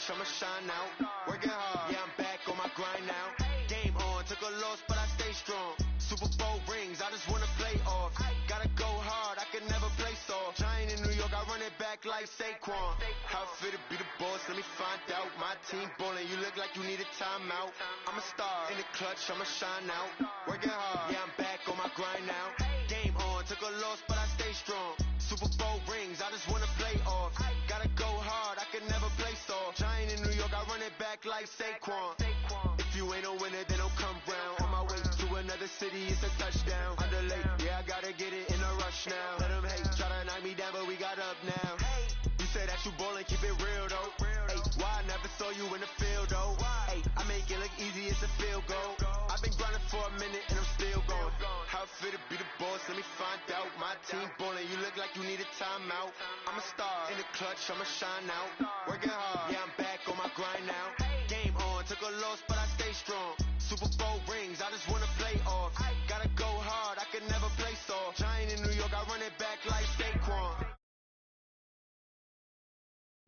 I'ma shine out, working hard, yeah, I'm back on my grind now. Game on, took a loss, but I stay strong. Super Bowl rings, I just wanna play off. Gotta go hard, I can never play soft. Giant in New York, I run it back like Saquon. How fit to be the boss, let me find out. My team ballin', you look like you need a timeout. I'm a star, in the clutch, I'ma shine out. Working hard, yeah, I'm back on my grind now. Game on, took a loss, but I stay strong. Super Bowl rings, I just wanna play off. Gotta go hard, I can never play soft. Giant in New York, I run it back like Saquon. If you ain't a winner, then don't come round. On my way to another city, it's a touchdown. Underlay, yeah, I gotta get it in a rush now. Let them hate, try to knock me down, but we got up now. You say that you ballin', keep it real though. Hey, why I never saw you in the field though? Hey, I make it look easy, it's a field goal. I've been grinding for a minute and I'm still going. How fit to be the boss, let me find out. My team ballin', you look like you need a timeout. I'm a star, in the clutch, I'ma shine out. Working hard, yeah, I'm back on my grind now. Game on, took a loss, but I stay strong. Super Bowl rings, I just wanna play off. Gotta go hard, I can never play soft. Giant in New York, I run it back like Saquon.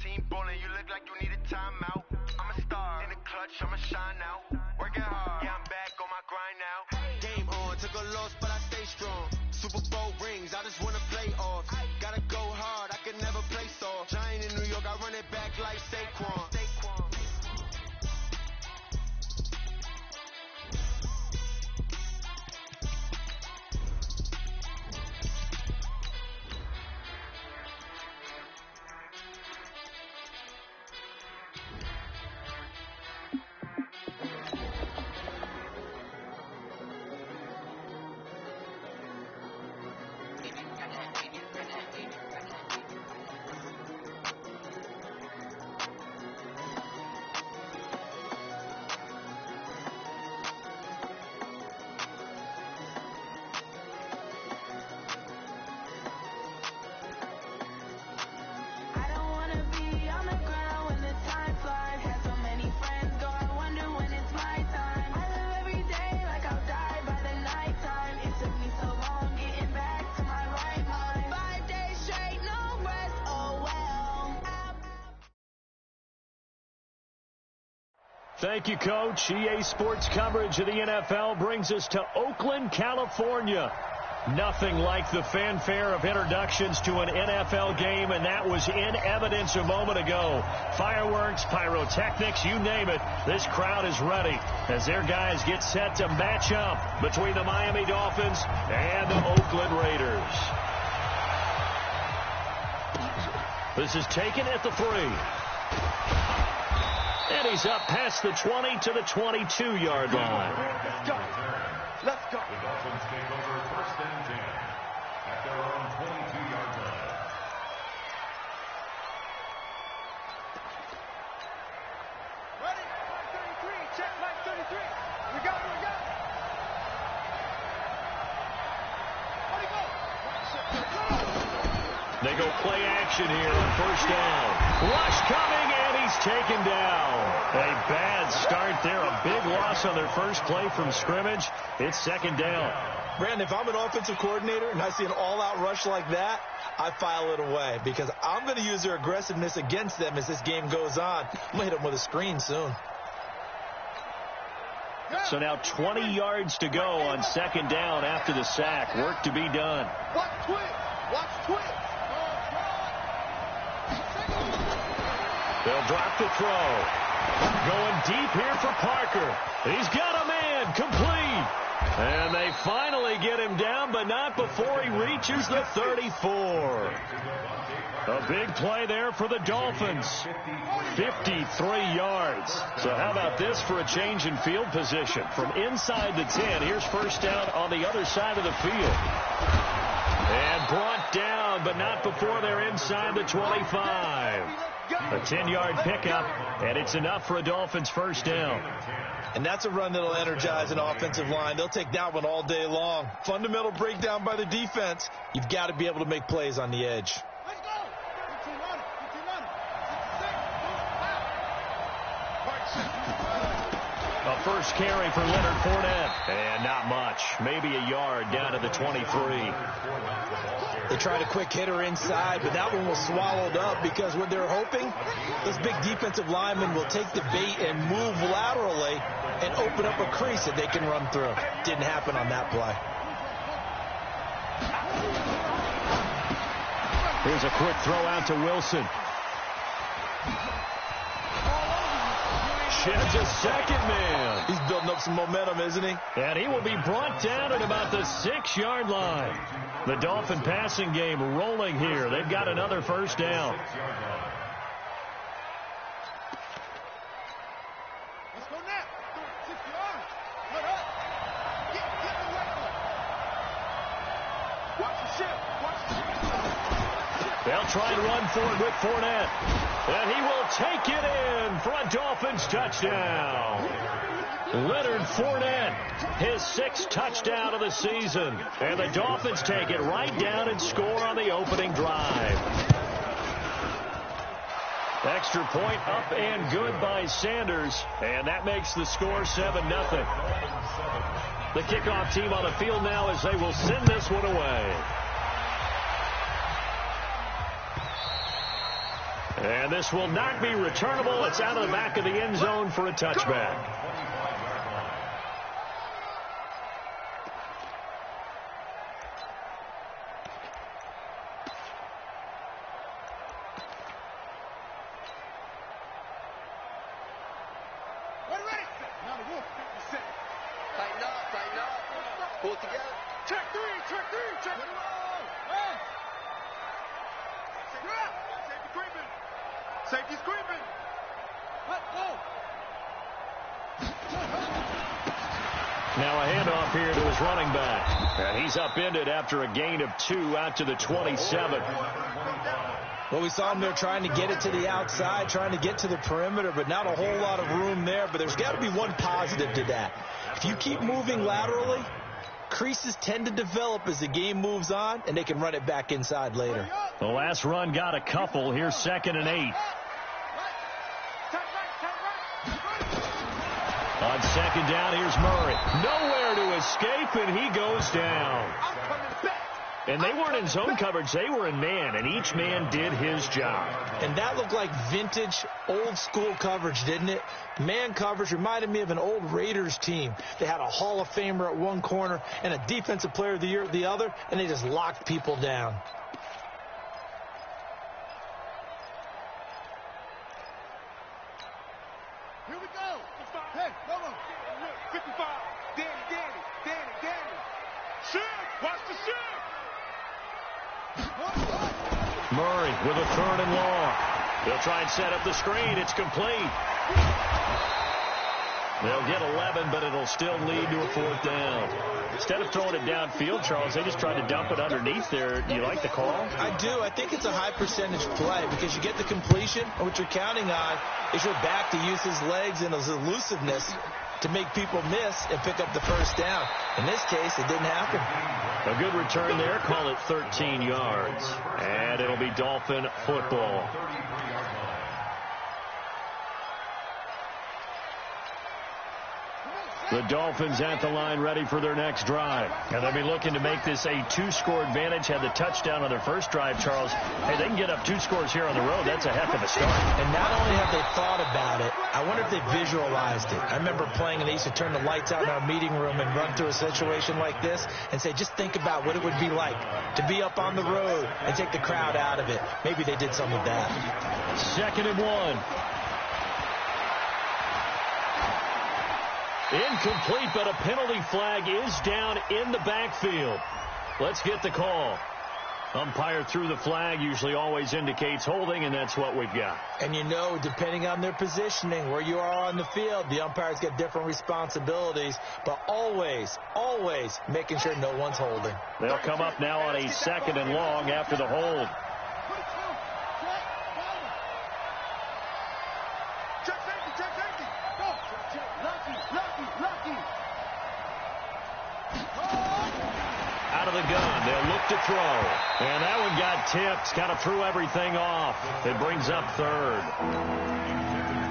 Team ballin', you look like you need a timeout. I'm a star, in the clutch, I'ma shine out. Working hard, yeah, I'm back on my grind now. Game on, took a loss, but I stay strong. Super Bowl rings, I just wanna play off. Gotta go hard, I can never play soft. Giant in New York, I run it back like Saquon. Thank you, Coach. EA Sports coverage of the NFL brings us to Oakland, California. Nothing like the fanfare of introductions to an NFL game, and that was in evidence a moment ago. Fireworks, pyrotechnics, you name it. This crowd is ready as their guys get set to match up between the Miami Dolphins and the Oakland Raiders. This is taken at the 3. And he's up past the 20 to the 22-yard line. Let's go. Let's go. The Dolphins take over 1st and 10 at their own 22-yard line. Ready? Line 33. Check line 33. We got it. We got it. They go play action here on 1st down. Rush coming, and he's taken down. A bad start there. A big loss on their first play from scrimmage. It's 2nd down. Brandon, if I'm an offensive coordinator and I see an all-out rush like that, I file it away because I'm going to use their aggressiveness against them as this game goes on. I'm going to hit them with a screen soon. So now 20 yards to go on second down after the sack. Work to be done. Watch twitch. Watch twitch. They'll drop the throw. Going deep here for Parker. He's got a man. Complete. And they finally get him down, but not before he reaches the 34. A big play there for the Dolphins. 53 yards. So how about this for a change in field position? From inside the 10, here's first down on the other side of the field. And brought down, but not before they're inside the 25. A 10-yard pickup, and it's enough for a Dolphins first down. And that's a run that'll energize an offensive line. They'll take that one all day long. Fundamental breakdown by the defense. You've got to be able to make plays on the edge. Let's go. 15 on it. 15 on it. 66. A first carry for Leonard Fournette. And not much. Maybe a yard down to the 23. They tried a quick hitter inside, but that one was swallowed up because what they're hoping, those big defensive linemen will take the bait and move laterally and open up a crease that they can run through. Didn't happen on that play. Here's a quick throw out to Wilson. Sheds a second man. He's building up some momentum, isn't he? And he will be brought down at about the 6-yard line. The Dolphin passing game rolling here. They've got another first down. Let's go now. 60 yards. Let up. Get the weapon. Watch the ship. Watch the ship. They'll try and run for it with Fournette. And he will take it in for a Dolphins touchdown. Leonard Fournette, his 6th touchdown of the season. And the Dolphins take it right down and score on the opening drive. Extra point up and good by Sanders. And that makes the score 7-0. The kickoff team on the field now as they will send this one away. And this will not be returnable. It's out of the back of the end zone for a touchback. Ready. Now the wolf. Tighten up. Pull it together. Check three. Check it all. Hey. Safety creeping. Safety's creeping. Let go. Now a handoff here to his running back. And he's upended after a gain of 2 out to the 27. Well, we saw him there trying to get it to the outside, trying to get to the perimeter, but not a whole lot of room there. But there's got to be one positive to that. If you keep moving laterally, creases tend to develop as the game moves on, and they can run it back inside later. The last run got a couple. Here's 2nd and 8. On second down, here's Murray. Nowhere to escape, and he goes down. And they weren't in zone coverage. They were in man, and each man did his job. And that looked like vintage, old-school coverage, didn't it? Man coverage reminded me of an old Raiders team. They had a Hall of Famer at one corner and a Defensive Player of the Year at the other, and they just locked people down. Here we go. Hey, come on. 55. Danny. Shit. Watch the shit. Murray with a 3rd and long. They'll try and set up the screen. It's complete. They'll get 11, but it'll still lead to a 4th down. Instead of throwing it downfield, Charles, they just tried to dump it underneath there. Do you like the call? I do. I think it's a high percentage play because you get the completion, and what you're counting on is your back to use his legs and his elusiveness to make people miss and pick up the first down. In this case, it didn't happen. A good return there. Call it 13 yards. And it'll be Dolphin football. The Dolphins at the line ready for their next drive. And they'll be looking to make this a 2-score advantage. Had the touchdown on their first drive, Charles. Hey, they can get up 2 scores here on the road. That's a heck of a start. And not only have they thought about it, I wonder if they visualized it. I remember playing and they used to turn the lights out in our meeting room and run through a situation like this and say, just think about what it would be like to be up on the road and take the crowd out of it. Maybe they did some of that. 2nd and 1. Incomplete, but a penalty flag is down in the backfield. Let's get the call. Umpire threw the flag, usually always indicates holding, and that's what we've got. And you know, depending on their positioning, where you are on the field, the umpires get different responsibilities, but always, always making sure no one's holding. They'll come up now on a 2nd and long after the hold. Out of the gun, they'll look to throw. And that one got tipped, kind of threw everything off. It brings up 3rd.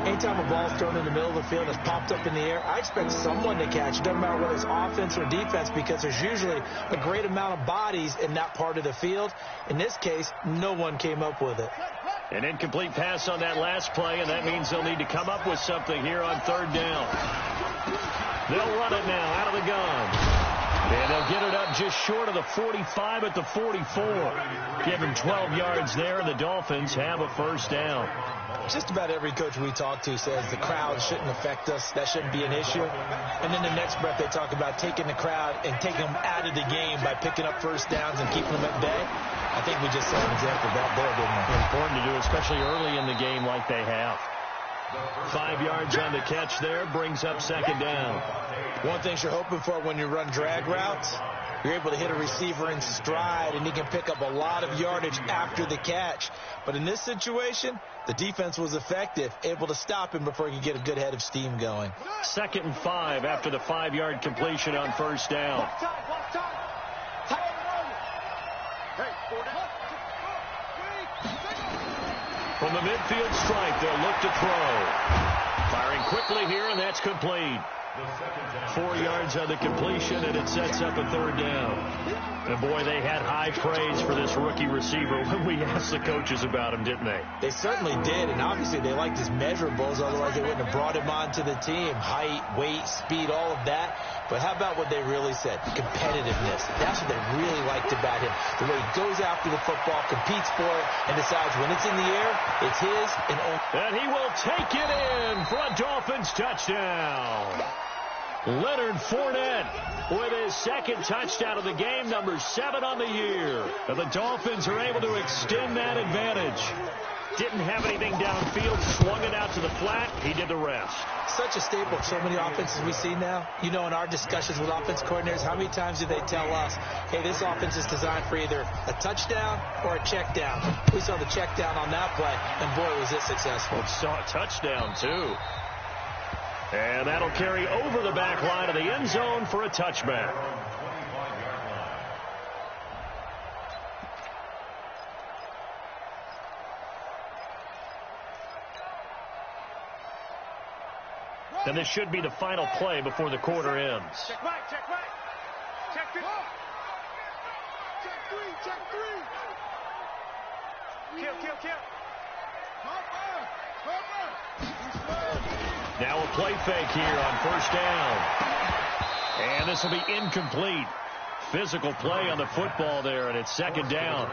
Anytime a ball's thrown in the middle of the field and it's popped up in the air, I expect someone to catch it. Doesn't matter whether it's offense or defense, because there's usually a great amount of bodies in that part of the field. In this case, no one came up with it. An incomplete pass on that last play, and that means they'll need to come up with something here on 3rd down. They'll run it now out of the gun. And they'll get it up just short of the 45 at the 44. Give him 12 yards there, and the Dolphins have a 1st down. Just about every coach we talk to says the crowd shouldn't affect us. That shouldn't be an issue. And then the next breath they talk about taking the crowd and taking them out of the game by picking up 1st downs and keeping them at bay. I think we just saw an example of that there, didn't we? Important to do, especially early in the game like they have. 5 yards on the catch there, brings up 2nd down. One thing you're hoping for when you run drag routes, you're able to hit a receiver in stride, and he can pick up a lot of yardage after the catch. But in this situation, the defense was effective, able to stop him before he could get a good head of steam going. 2nd and 5 after the 5-yard completion on 1st down. From the midfield stripe, they'll look to throw. Firing quickly here, and that's complete. 4 yards on the completion, and it sets up a 3rd down. And boy, they had high praise for this rookie receiver when we asked the coaches about him, didn't they? They certainly did, and obviously they liked his measurables, otherwise they wouldn't have brought him onto the team. Height, weight, speed, all of that. But how about what they really said? Competitiveness. That's what they really liked about him. The way he goes after the football, competes for it, and decides when it's in the air, it's his and only. And he will take it in for a Dolphins touchdown. Leonard Fournette with his 2nd touchdown of the game, number 7 on the year. And the Dolphins are able to extend that advantage. Didn't have anything downfield, swung it out to the flat. He did the rest. Such a staple of so many offenses we see now. You know, in our discussions with offense coordinators, how many times do they tell us, hey, this offense is designed for either a touchdown or a check down. We saw the check down on that play, and boy, was it successful. We saw a touchdown, too. And that'll carry over the back line of the end zone for a touchback. And this should be the final play before the quarter ends. Check right, check right. Check three. Check three. Kill. Now a play fake here on 1st down. And this will be incomplete. Physical play on the football there, and it's 2nd down.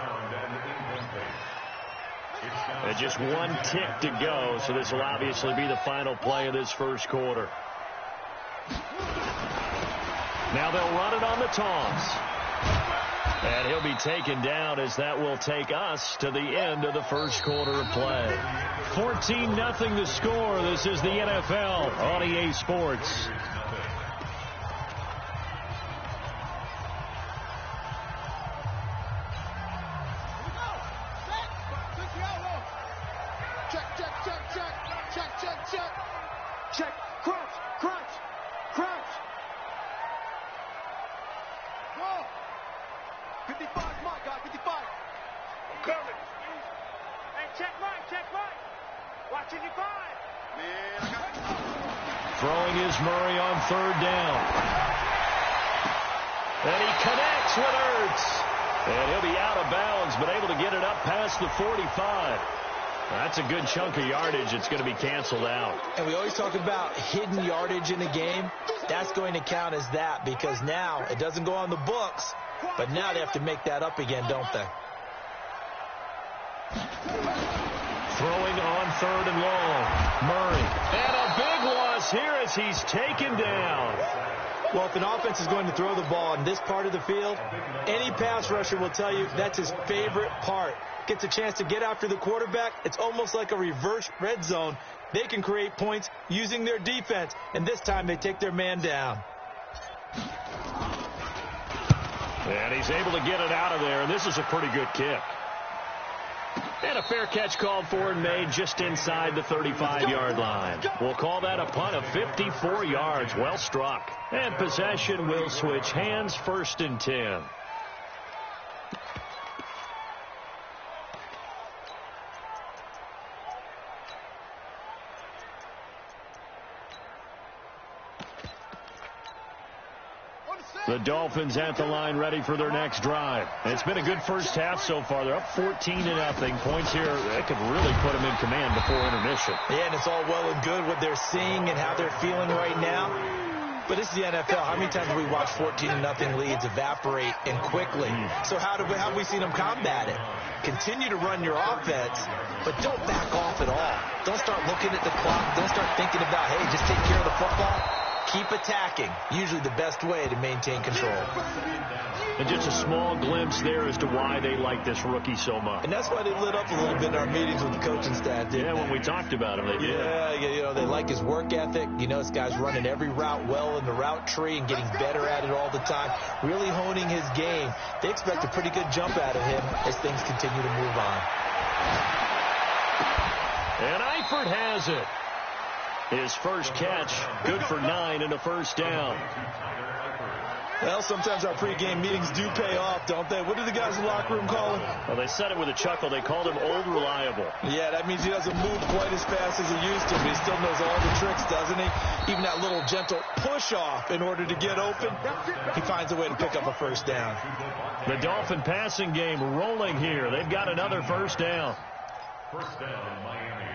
And just 1 tick to go, so this will obviously be the final play of this 1st quarter. Now they'll run it on the toss. And he'll be taken down as that will take us to the end of the 1st quarter of play. 14-0 the score. This is the NFL on EA Sports. Check. Crunch. Whoa. 55 is my guy, 55. I'm coming. Hey, check right. Watch 55. Man, I got it. Throwing is Murray on 3rd down. And he connects with Ertz. And he'll be out of bounds, but able to get it up past the 45. That's a good chunk of yardage. It's going to be canceled out. And we always talk about hidden yardage in a game. That's going to count as that because now it doesn't go on the books, but now they have to make that up again, don't they? Throwing on 3rd and long. Murray. And a big loss here as he's taken down. Well, if an offense is going to throw the ball in this part of the field, any pass rusher will tell you that's his favorite part. Gets a chance to get after the quarterback. It's almost like a reverse red zone. They can create points using their defense, and this time they take their man down. And he's able to get it out of there, and this is a pretty good kick. And a fair catch called for and made just inside the 35-yard line. We'll call that a punt of 54 yards. Well struck. And possession will switch hands, 1st and 10. The Dolphins at the line ready for their next drive. And it's been a good first half so far. They're up 14-0. Points here that could really put them in command before intermission. Yeah, and it's all well and good what they're seeing and how they're feeling right now. But it's the NFL. How many times have we watched 14-0 leads evaporate and quickly? So how have we seen them combat it? Continue to run your offense, but don't back off at all. Don't start looking at the clock. Don't start thinking about, hey, just take care of the football. Keep attacking. Usually the best way to maintain control. And just a small glimpse there as to why they like this rookie so much. And that's why they lit up a little bit in our meetings with the coaching staff. Yeah, when we talked about him, they did. Yeah, you know, they like his work ethic. You know, this guy's running every route well in the route tree and getting better at it all the time. Really honing his game. They expect a pretty good jump out of him as things continue to move on. And Eifert has it. His first catch, good for 9 and a first down. Well, sometimes our pregame meetings do pay off, don't they? What do the guys in the locker room call him? Well, they said it with a chuckle. They called him Old Reliable. Yeah, that means he doesn't move quite as fast as he used to, but he still knows all the tricks, doesn't he? Even that little gentle push-off in order to get open, he finds a way to pick up a first down. The Dolphin passing game rolling here. They've got another first down. First down, Miami.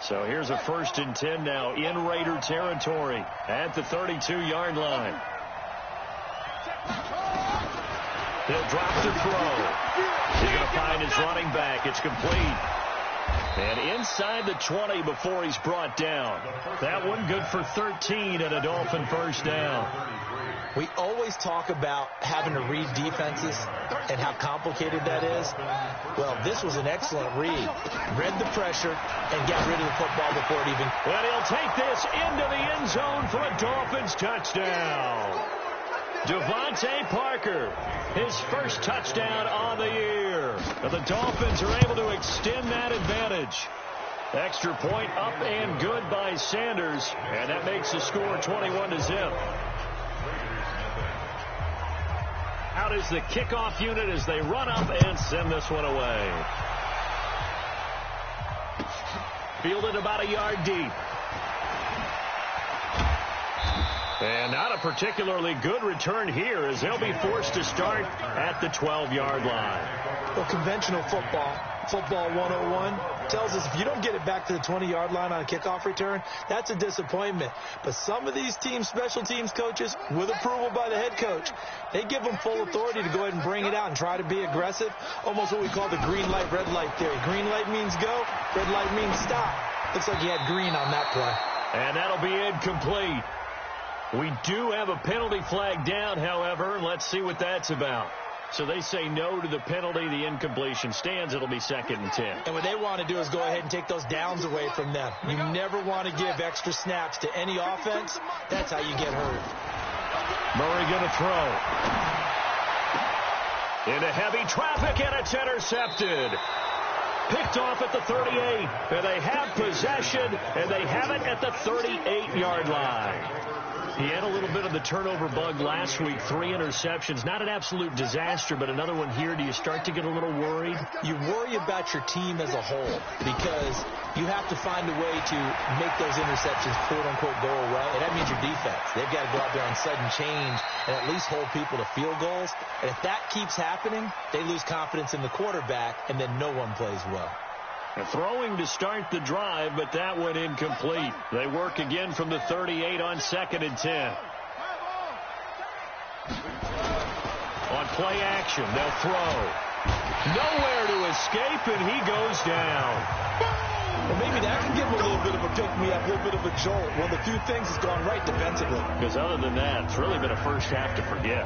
So here's a 1st and 10 now in Raider territory at the 32-yard line. He'll drop the throw. He's going to find his running back. It's complete. And inside the 20 before he's brought down. That one good for 13 and a Dolphin first down. We always talk about having to read defenses and how complicated that is. Well, this was an excellent read. Read the pressure and got rid of the football before it even... And he'll take this into the end zone for a Dolphins touchdown. Devontae Parker, his first touchdown on the year. And the Dolphins are able to extend that advantage. Extra point up and good by Sanders. And that makes the score 21-0. Out is the kickoff unit as they run up and send this one away. Fielded about a yard deep. And not a particularly good return here as they'll be forced to start at the 12-yard line. Well, conventional football 101, tells us if you don't get it back to the 20-yard line on a kickoff return, that's a disappointment. But some of these teams, special teams coaches, with approval by the head coach, they give them full authority to go ahead and bring it out and try to be aggressive, almost what we call the green light, red light theory. Green light means go, red light means stop. Looks like he had green on that play. And that'll be incomplete. We do have a penalty flag down, however. Let's see what that's about. So they say no to the penalty. The incompletion stands. It'll be 2nd and 10. And what they want to do is go ahead and take those downs away from them. You never want to give extra snaps to any offense. That's how you get hurt. Murray going to throw. Into heavy traffic, and it's intercepted. Picked off at the 38. And they have possession, and they have it at the 38-yard line. He had a little bit of the turnover bug last week, 3 interceptions. Not an absolute disaster, but another one here. Do you start to get a little worried? You worry about your team as a whole because you have to find a way to make those interceptions, quote-unquote, go away. And that means your defense. They've got to go out there on sudden change and at least hold people to field goals. And if that keeps happening, they lose confidence in the quarterback, and then no one plays well. Throwing to start the drive, but that went incomplete. They work again from the 38 on 2nd and 10. On play action, they'll throw. Nowhere to escape, and he goes down. Well, maybe that can give him a little bit of a pick-me-up, a little bit of a jolt. One of the few things that's gone right defensively. Because other than that, it's really been a first half to forget.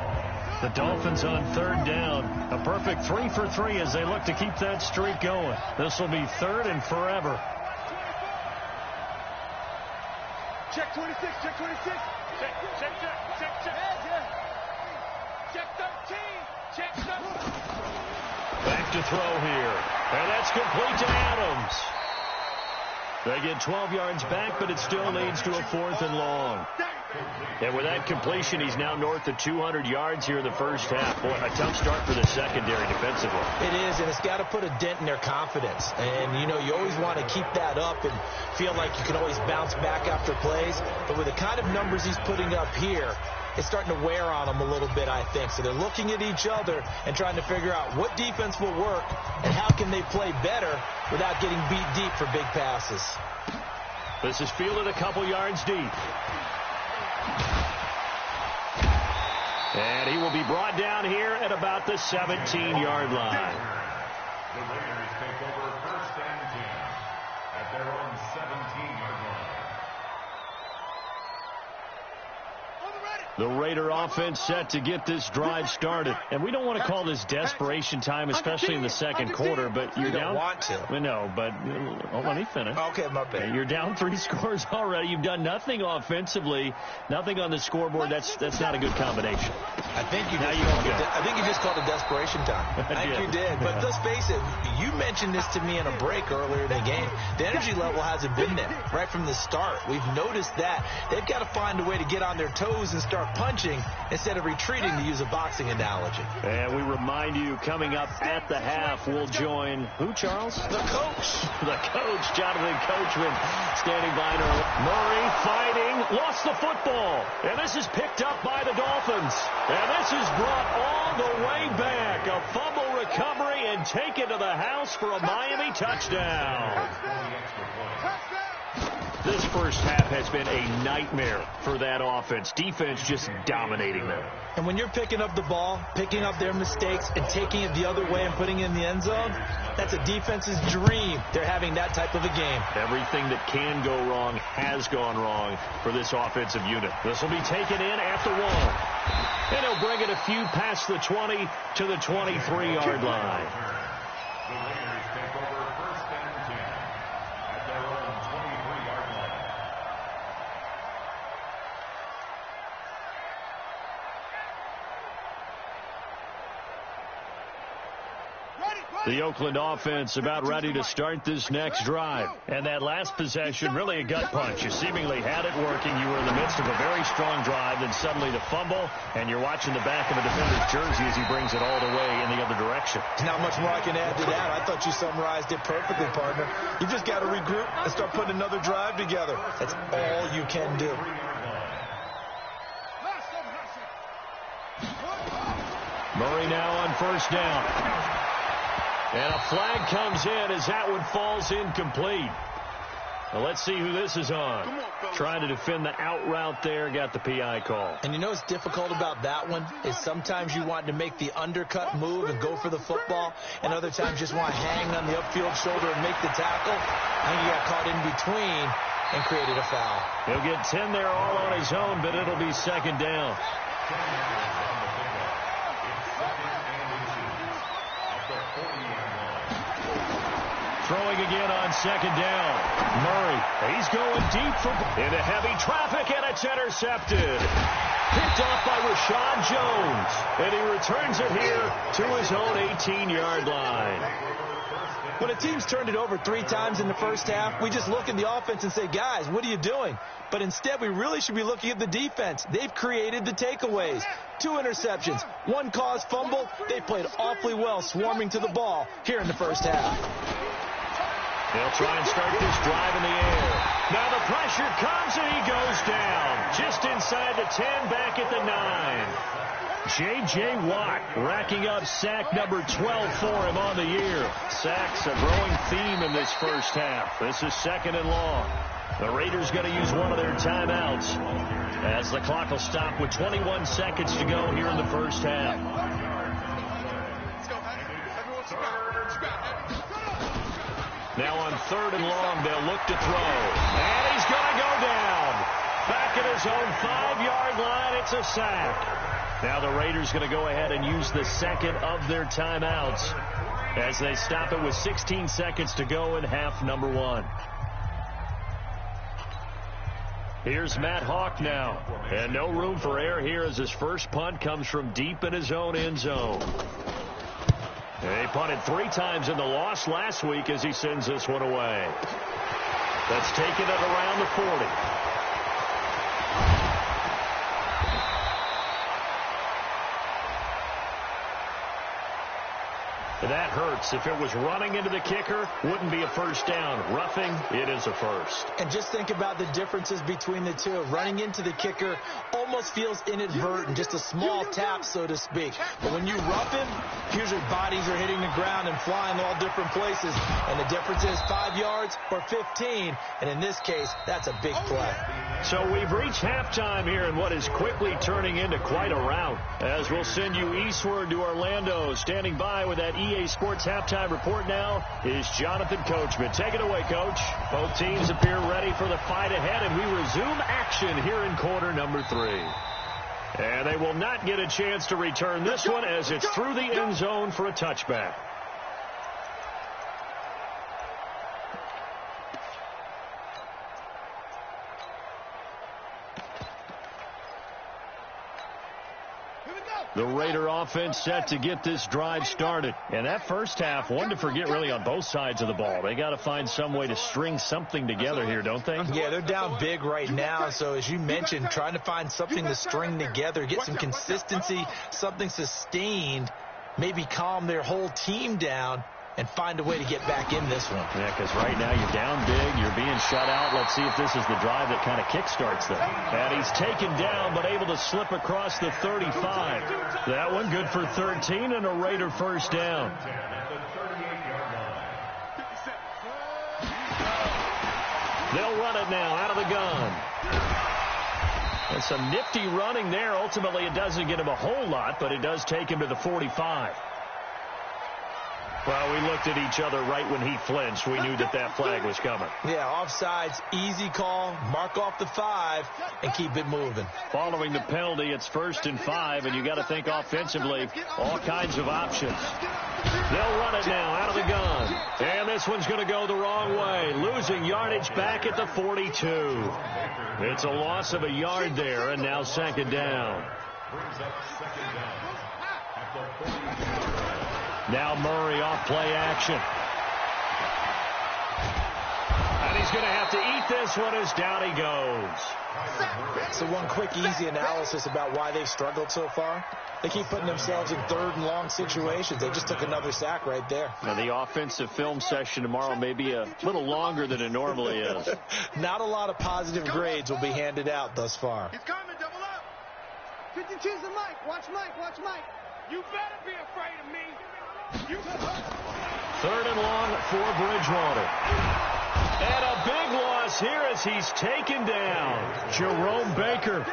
The Dolphins on 3rd down. A perfect 3 for 3 as they look to keep that streak going. This will be 3rd and forever. Check 26, check 26. Check. Check 13, check 13. Back to throw here. And that's complete to Adams. They get 12 yards back, but it still leads to a 4th and long. And with that completion, he's now north of 200 yards here in the first half. Boy, a tough start for the secondary defensively. It is, and it's got to put a dent in their confidence. And, you know, you always want to keep that up and feel like you can always bounce back after plays. But with the kind of numbers he's putting up here, it's starting to wear on them a little bit, I think. So they're looking at each other and trying to figure out what defense will work and how can they play better without getting beat deep for big passes. This is fielded a couple yards deep. And he will be brought down here at about the 17-yard line. The Raiders take over 1st and 10 at their own 17-yard line. The Raider offense set to get this drive started. And we don't want to call this desperation time, especially in the second quarter, but you're down. You don't want to. No, but let me finish. Okay, my bad. You're down 3 scores already. You've done nothing offensively, nothing on the scoreboard. That's not a good combination. I think you just called it desperation time. I think you did. But let's face it, you mentioned this to me in a break earlier in the game. The energy level hasn't been there right from the start. We've noticed that. They've got to find a way to get on their toes and start punching instead of retreating, to use a boxing analogy. And we remind you, coming up at the half, we'll join who, Charles? The coach. The coach, Jonathan Coachman, standing by. Murray fighting, lost the football. And this is picked up by the Dolphins. And this is brought all the way back. A fumble recovery and taken to the house for a Miami touchdown. This first half has been a nightmare for that offense. Defense just dominating them. And when you're picking up the ball, picking up their mistakes, and taking it the other way and putting it in the end zone, that's a defense's dream. They're having that type of a game. Everything that can go wrong has gone wrong for this offensive unit. This will be taken in at the 1. And he'll bring it a few past the 20 to the 23-yard line. The Raiders take over 1st and 10 at their own 23-yard line. The Oakland offense about ready to start this next drive. And that last possession, really a gut punch. You seemingly had it working. You were in the midst of a very strong drive, then suddenly the fumble, and you're watching the back of a defender's jersey as he brings it all the way in the other direction. There's not much more I can add to that. I thought you summarized it perfectly, partner. You just got to regroup and start putting another drive together. That's all you can do. Murray now on 1st down. And a flag comes in as that one falls incomplete. Well, let's see who this is on. Trying to defend the out route there, got the PI call. And you know what's difficult about that one is sometimes you want to make the undercut move and go for the football, and other times just want to hang on the upfield shoulder and make the tackle. I think he got caught in between and created a foul. He'll get 10 there all on his own, but it'll be 2nd down. Throwing again on 2nd down. Murray, he's going deep into heavy traffic, and it's intercepted. Picked off by Rashad Jones, and he returns it here to his own 18-yard line. When a team's turned it over 3 times in the first half, we just look at the offense and say, guys, what are you doing? But instead, we really should be looking at the defense. They've created the takeaways. 2 interceptions, 1 caused fumble. They played awfully well swarming to the ball here in the first half. They'll try and start this drive in the air. Now the pressure comes, and he goes down. Just inside the 10, back at the 9. J.J. Watt racking up sack number 12 for him on the year. Sacks a growing theme in this first half. This is 2nd and long. The Raiders going to use one of their timeouts as the clock will stop with 21 seconds to go here in the first half. Now on 3rd and long, they'll look to throw. And he's going to go down. Back at his own 5-yard line, it's a sack. Now the Raiders going to go ahead and use the second of their timeouts as they stop it with 16 seconds to go in half number 1. Here's Matt Hawk now. And no room for error here as his first punt comes from deep in his own end zone. He punted 3 times in the loss last week as he sends this one away. That's taken at around the 40. That hurts. If it was running into the kicker, wouldn't be a first down. Roughing, it is a first. And just think about the differences between the two. Running into the kicker almost feels inadvertent, just a small tap, so to speak. But when you rough him, usually bodies are hitting the ground and flying all different places. And the difference is 5 yards or 15. And in this case, that's a big play. So we've reached halftime here in what is quickly turning into quite a rout. As we'll send you eastward to Orlando. Standing by with that EA Sports halftime report now is Jonathan Coachman. Take it away, Coach. Both teams appear ready for the fight ahead, and we resume action here in quarter number 3. And they will not get a chance to return this one as it's through the end zone for a touchback. The Raider offense set to get this drive started. And that first half, one to forget really on both sides of the ball. They got to find some way to string something together here, don't they? Yeah, they're down big right now. So as you mentioned, trying to find something to string together, get some consistency, something sustained, maybe calm their whole team down and find a way to get back in this one. Yeah, because right now you're down big, you're being shut out. Let's see if this is the drive that kind of kickstarts them. And he's taken down, but able to slip across the 35. That one good for 13 and a Raider first down. They'll run it now out of the gun. And some nifty running there. Ultimately, it doesn't get him a whole lot, but it does take him to the 45. Well, we looked at each other right when he flinched. We knew that that flag was coming. Yeah, offsides, easy call, mark off the 5, and keep it moving. Following the penalty, it's 1st and 5, and you got to think offensively, all kinds of options. They'll run it now out of the gun. And this one's going to go the wrong way, losing yardage back at the 42. It's a loss of a yard there, and now 2nd down. Now Murray off play action. And he's going to have to eat this one as down he goes. So one quick, easy analysis about why they've struggled so far. They keep putting themselves in 3rd and long situations. They just took another sack right there. Now the offensive film session tomorrow may be a little longer than it normally is. Not a lot of positive grades will be handed out thus far. He's coming, double up. 52's the Mike. Watch Mike, watch Mike. You better be afraid of me. 3rd and long for Bridgewater. And a big loss here as he's taken down. Jerome Baker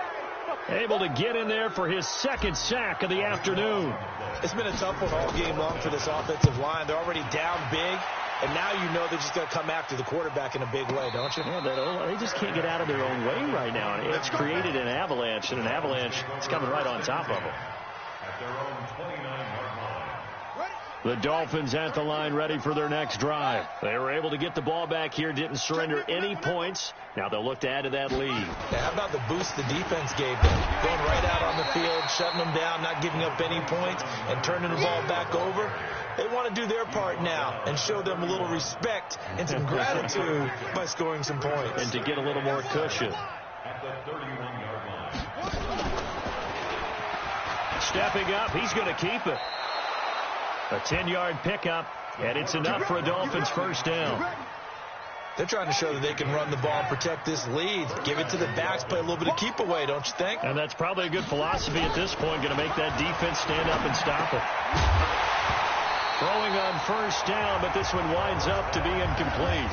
able to get in there for his 2nd sack of the afternoon. It's been a tough one all game long for this offensive line. They're already down big, and now you know they're just going to come after the quarterback in a big way, don't you? Yeah, they just can't get out of their own way right now. It's created an avalanche, and an avalanche is coming right on top of them. At their own 29-yard line. The Dolphins at the line ready for their next drive. They were able to get the ball back here, didn't surrender any points. Now they'll look to add to that lead. Now, how about the boost the defense gave them? Going right out on the field, shutting them down, not giving up any points, and turning the ball back over. They want to do their part now and show them a little respect and some gratitude by scoring some points. And to get a little more cushion. At the 31-yard line. Stepping up, he's going to keep it. A 10-yard pickup, and it's enough for a Dolphins first down. They're trying to show that they can run the ball and protect this lead. Give it to the backs, play a little bit of keep away, don't you think? And that's probably a good philosophy at this point, going to make that defense stand up and stop it. Throwing on first down, but this one winds up to be incomplete.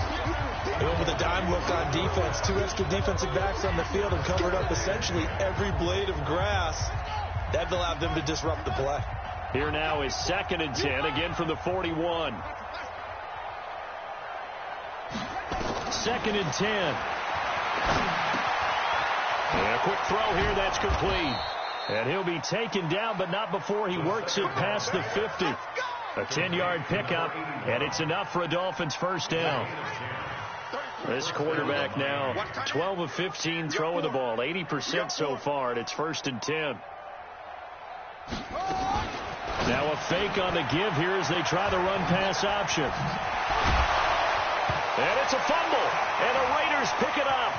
They went with a dime look on defense. 2 extra defensive backs on the field and covered up essentially every blade of grass. That allowed them to disrupt the play. Here now is 2nd and 10, again from the 41. 2nd and 10. And a quick throw here, that's complete. And he'll be taken down, but not before he works it past the 50. A 10-yard pickup, and it's enough for a Dolphins first down. This quarterback now 12 of 15 throwing the ball, 80% so far, and it's 1st and 10. Now a fake on the give here as they try the run-pass option. And it's a fumble, and the Raiders pick it up.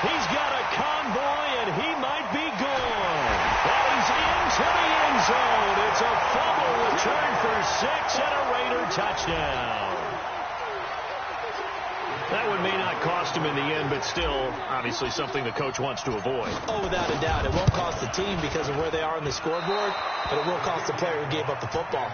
He's got a convoy, and he might be gone. And he's into the end zone. It's a fumble return for 6 and a Raider touchdown. That one may not cost him in the end, but still, obviously, something the coach wants to avoid. Oh, without a doubt. It won't cost the team because of where they are on the scoreboard, but it will cost the player who gave up the football.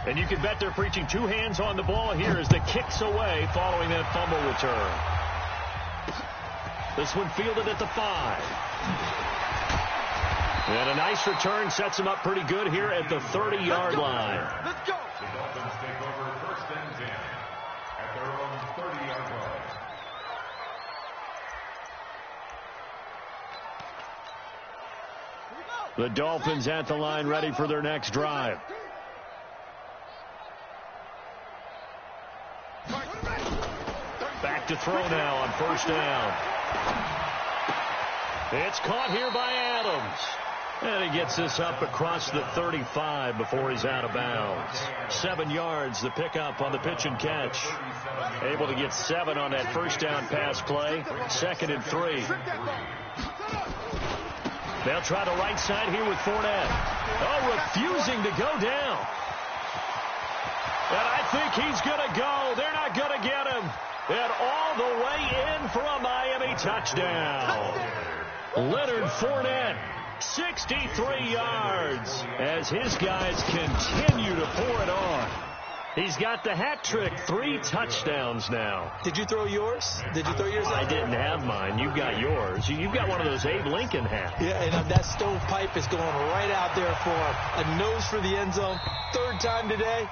And you can bet they're preaching 2 hands on the ball here as the kick's away following that fumble return. This one fielded at the 5. And a nice return sets him up pretty good here at the 30-yard line. Let's go. The Dolphins take over 1st and 10 at their own 30-yard line. The Dolphins at the line ready for their next drive. Back to throw now on first down. It's caught here by Adams. And he gets this up across the 35 before he's out of bounds. 7 yards, the pickup on the pitch and catch. Able to get 7 on that first down pass play. 2nd and 3. They'll try the right side here with Fournette. Oh, refusing to go down. And I think he's going to go. They're not going to get him. And all the way in for a Miami touchdown. Leonard Fournette, 63 yards, as his guys continue to pour it on. He's got the hat trick, 3 touchdowns now. Did you throw yours? Did you throw yours? I didn't have mine. You got yours. You've got one of those Abe Lincoln hats. Yeah, and that stovepipe is going right out there for a nose for the end zone. 3rd time today.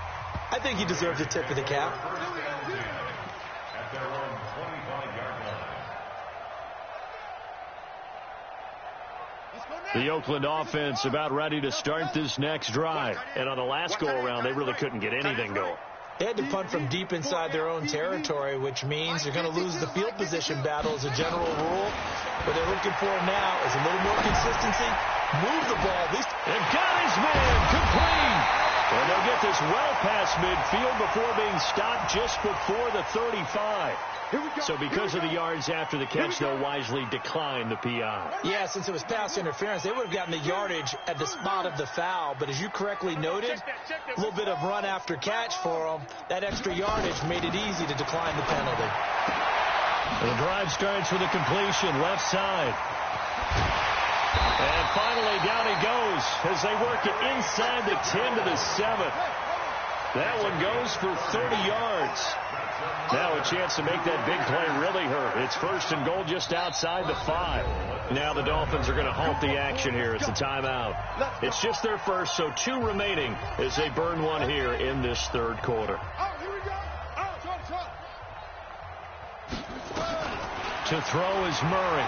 I think he deserves a tip of the cap. At their own 25-yard line. The Oakland offense about ready to start this next drive. And on the last go-around, they really couldn't get anything going. They had to punt from deep inside their own territory, which means they're going to lose the field position battle as a general rule. What they're looking for now is a little more consistency. Move the ball. They've got his man complete. And they'll get this well past midfield before being stopped just before the 35. So because of the yards after the catch, they'll wisely decline the PI. Yeah, since it was pass interference, they would have gotten the yardage at the spot of the foul. But as you correctly noted, a little bit of run after catch for them. That extra yardage made it easy to decline the penalty. The drive starts with a completion, left side. And finally, down he goes as they work it inside the 10 to the 7. That one goes for 30 yards. Now a chance to make that big play really hurt. It's 1st and goal just outside the 5. Now the Dolphins are going to halt the action here. It's a timeout. It's just their first, so 2 remaining as they burn one here in this 3rd quarter. To throw is Murray.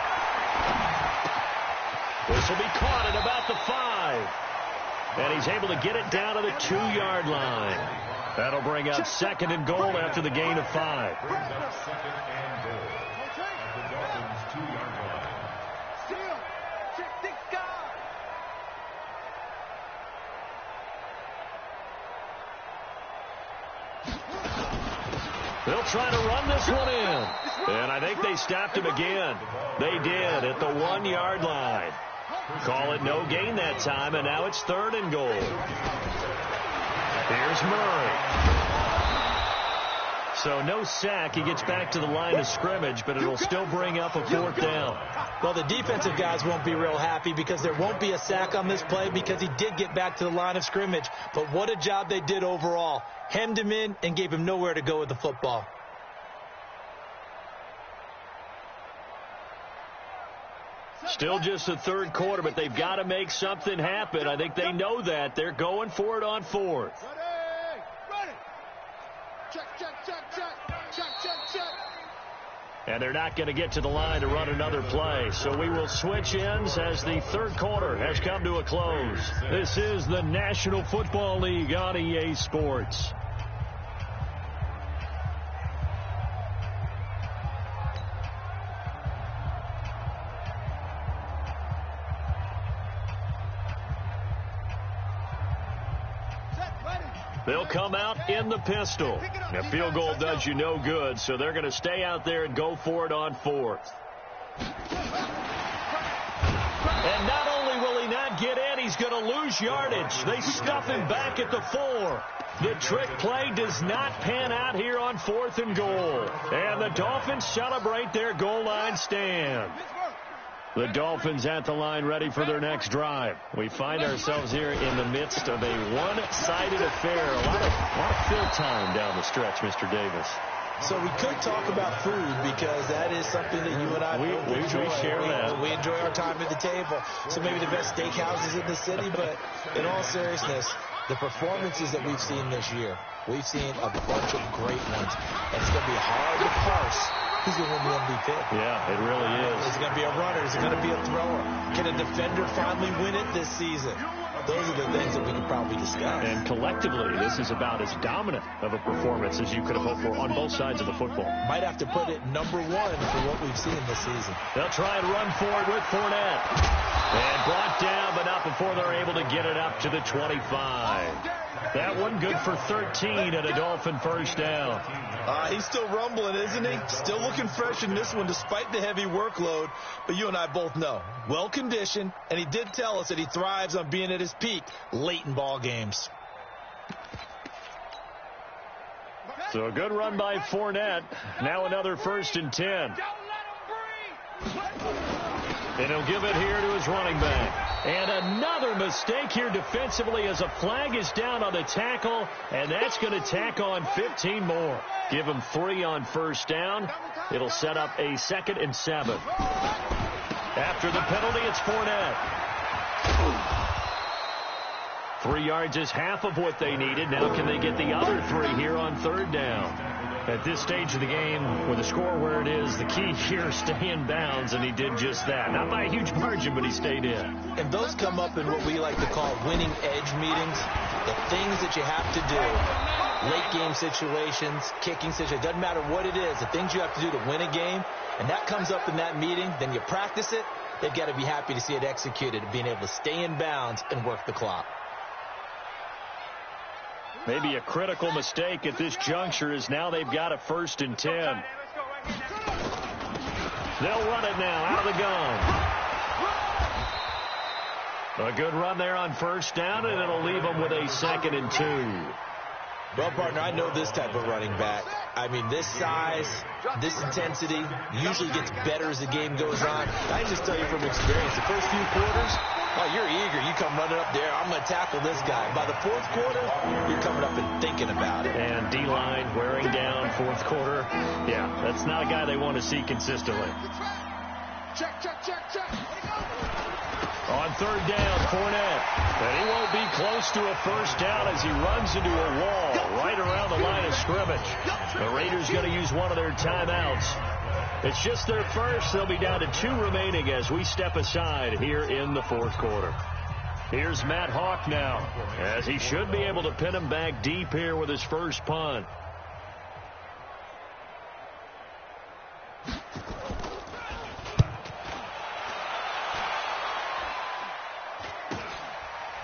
This will be caught at about the 5. And he's able to get it down to the 2-yard line. That'll bring up 2nd and goal after the gain of 5. Brings up 2nd and goal at the Dolphins' 2-yard line. They'll try to run this one in. And I think they stopped him again. They did at the 1-yard line. Call it no gain that time, and now it's 3rd and goal. Here's Murray. So no sack. He gets back to the line of scrimmage, but it'll still bring up a 4th down. Well, the defensive guys won't be real happy because there won't be a sack on this play because he did get back to the line of scrimmage. But what a job they did overall. Hemmed him in and gave him nowhere to go with the football. Still just the 3rd quarter, but they've got to make something happen. I think they know that. They're going for it on 4th. Ready. Check. And they're not going to get to the line to run another play. So we will switch ends as the 3rd quarter has come to a close. This is the National Football League on EA Sports. They'll come out in the pistol. A field goal does you no good, so they're going to stay out there and go for it on 4th. And not only will he not get in, he's going to lose yardage. They stuff him back at the 4. The trick play does not pan out here on 4th and goal. And the Dolphins celebrate their goal line stand. The Dolphins at the line ready for their next drive. We find ourselves here in the midst of a one-sided affair. A lot of fill time down the stretch, Mr. Davis. So we could talk about food because that is something that you and I enjoy. We share that. We enjoy our time at the table. So maybe the best steakhouses in the city, but in all seriousness, the performances that we've seen this year, we've seen a bunch of great ones. And it's going to be hard to parse who's going to win the MVP. Yeah, it really is. Is it going to be a runner? Is it going to be a thrower? Can a defender finally win it this season? Those are the things that we could probably discuss. And collectively, this is about as dominant of a performance as you could have hoped for on both sides of the football. Might have to put it #1 for what we've seen this season. They'll try and run forward with Fournette. And blocked down, but not before they're able to get it up to the 25. That one good for 13 and a Dolphin 1st down. He's still rumbling, isn't he? Still looking fresh in this one despite the heavy workload. But you and I both know, well-conditioned, and he did tell us that he thrives on being at his peak late in ball games. So a good run by Fournette. Now another 1st and 10. And he'll give it here to his running back. And another mistake here defensively as a flag is down on the tackle, and that's going to tack on 15 more. Give him 3 on 1st down. It'll set up a 2nd and 7. After the penalty, it's Fournette. 3 yards is half of what they needed. Now can they get the other 3 here on 3rd down? At this stage of the game, with the score where it is, the key here is stay in bounds, and he did just that. Not by a huge margin, but he stayed in. And those come up in what we like to call winning edge meetings. The things that you have to do, late game situations, kicking situations, doesn't matter what it is, the things you have to do to win a game, and that comes up in that meeting, then you practice it, they've got to be happy to see it executed, being able to stay in bounds and work the clock. Maybe a critical mistake at this juncture is now they've got a 1st and 10. They'll run it now out of the gun. A good run there on 1st down, and it'll leave them with a 2nd and 2. Well, partner, I know this type of running back. I mean, this size, this intensity usually gets better as the game goes on. I can just tell you from experience, the first few quarters, oh, you're eager. You come running up there. I'm going to tackle this guy. By the 4th quarter, you're coming up and thinking about it. And D-line wearing down 4th quarter. Yeah, that's not a guy they want to see consistently. Check. On 3rd down, Fournette. And he won't be close to a 1st down as he runs into a wall right around the line of scrimmage. The Raiders going to use one of their timeouts. It's just their first. They'll be down to 2 remaining as we step aside here in the 4th quarter. Here's Matt Hawk now, as he should be able to pin him back deep here with his first punt.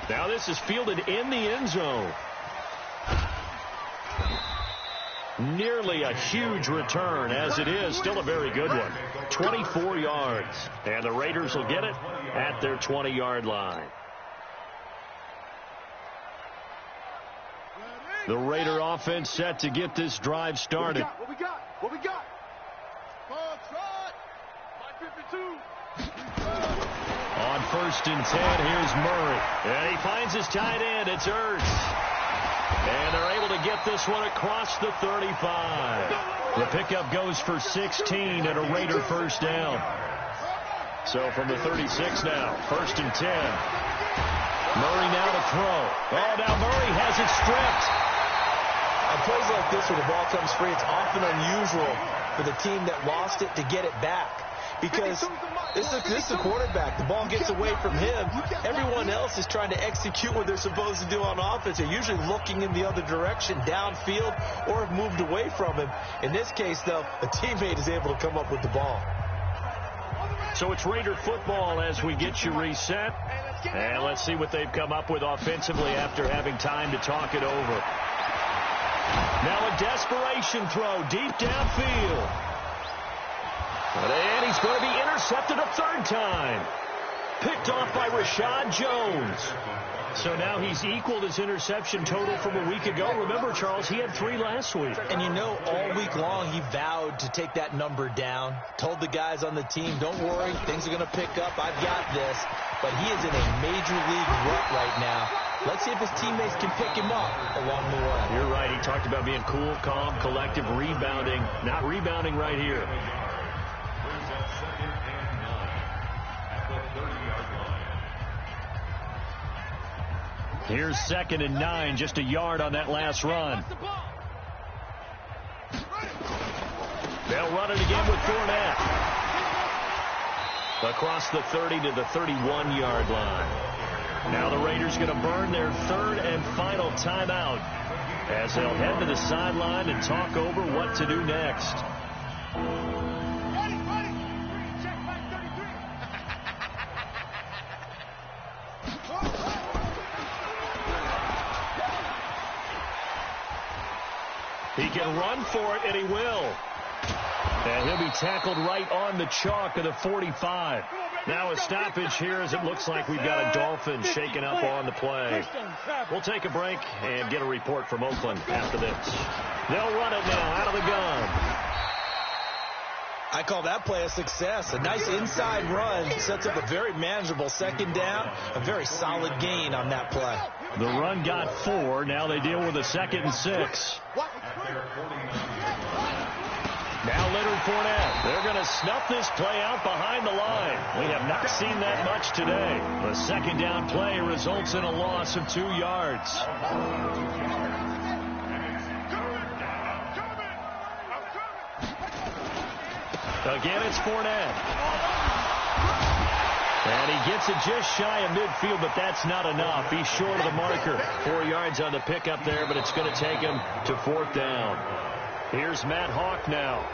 Now this is fielded in the end zone. Nearly a huge return, as it is. Still a very good one. 24 yards. And the Raiders will get it at their 20-yard line. The Raider offense set to get this drive started. What we got? What we got? On 1st and 10, here's Murray. And he finds his tight end. It's Ertz. And they're able to get this one across the 35. The pickup goes for 16 and a Raider first down. So from the 36 now, 1st and 10. Murray now to throw. Oh, now Murray has it stripped. On plays like this where the ball comes free, it's often unusual for the team that lost it to get it back. Because this is the quarterback. The ball gets away from him. Everyone else is trying to execute what they're supposed to do on offense. They're usually looking in the other direction, downfield, or have moved away from him. In this case, though, a teammate is able to come up with the ball. So it's Raider football as we get you reset. And let's see what they've come up with offensively after having time to talk it over. Now a desperation throw deep downfield. And he's going to be intercepted a third time. Picked off by Rashad Jones. So now he's equaled his interception total from a week ago. Remember, Charles, he had 3 last week. And you know, all week long he vowed to take that number down. Told the guys on the team, don't worry, things are going to pick up. I've got this. But he is in a major league rut right now. Let's see if his teammates can pick him up along the way. You're right. He talked about being cool, calm, collective, rebounding. Not rebounding right here. Here's 2nd and 9, just a yard on that last run. They'll run it again with Fournette. Across the 30 to the 31-yard line. Now the Raiders going to burn their 3rd and final timeout as they'll head to the sideline and talk over what to do next. He can run for it, and he will. And he'll be tackled right on the chalk of the 45. Now a stoppage here as it looks like we've got a Dolphin shaken up on the play. We'll take a break and get a report from Oakland after this. They'll run it now out of the gun. I call that play a success. A nice inside run sets up a very manageable 2nd down. A very solid gain on that play. The run got 4. Now they deal with a 2nd and 6. Now Leonard Fournette. They're going to snuff this play out behind the line. We have not seen that much today. The 2nd down play results in a loss of 2 yards. Again, it's Fournette. And he gets it just shy of midfield, but that's not enough. He's short of the marker. 4 yards on the pickup there, but it's going to take him to 4th down. Here's Matt Hawk now.